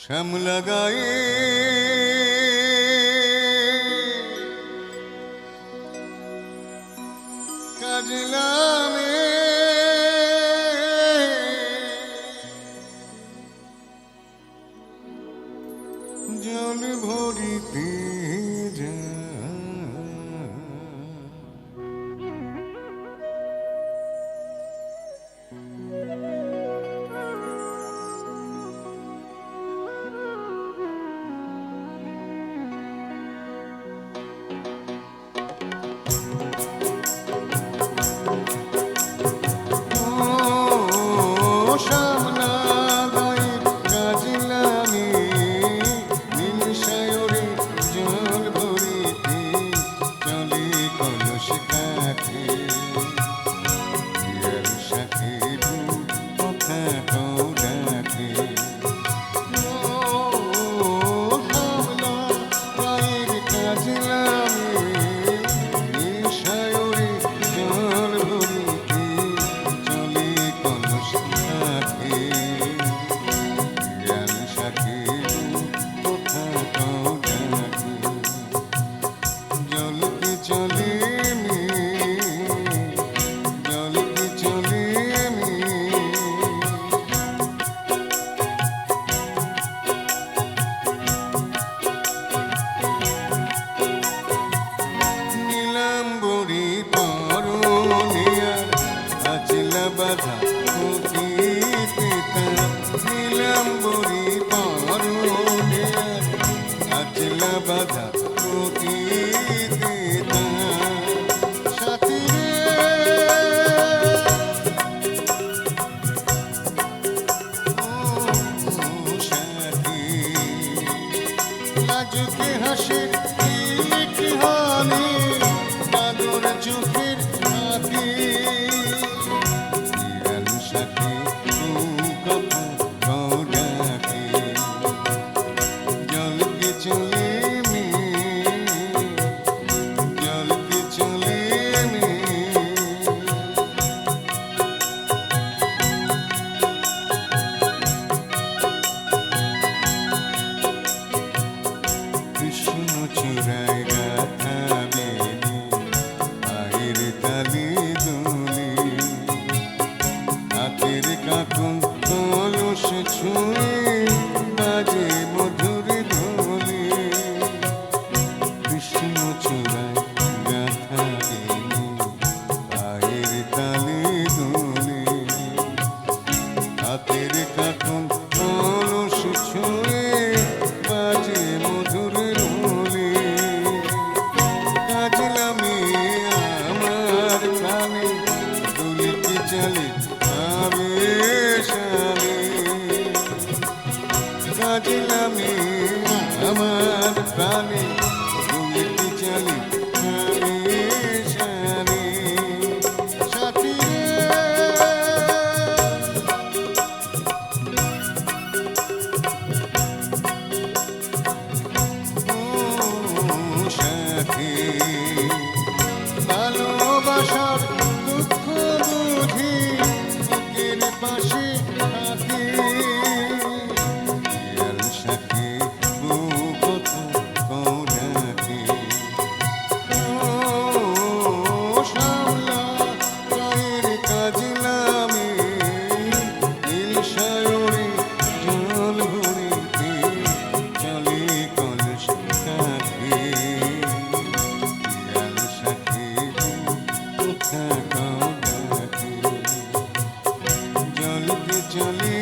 শ্যামলা গায়ে কাজলামে জল ভরিতে বাধা নীলাম্বরী পরনে আচলা বাধা সাথী সাথী লাজুকে হাসে কি হানি আদর চোখের আঁকি চূড়ায় গাথা বেনি পায়ের তালি দুলি হাতের কাকুন কলস ছুঁয়ে বাজে মধুর ধলি কৃষ্ণ চূড়ায় গাথা বেনি পায়ের তালি দুলি হাতের কাকুন কলস ছুঁয়ে বাজে মধুর চলে আবেশালে কাজলামে আমার প্রাণে দুলিতে চলে আবেশালে সাথী সাথী ভালোবাসার দুঃখ বুঝি বুকের পাশে থাকি সাথী কথা কৌরাকি শামলা গায়ের কাজলামে নীল সায়রে জল ভরিতে চলে কলস কাঁধে সাথী কথা কৌরাকি জলকে চলে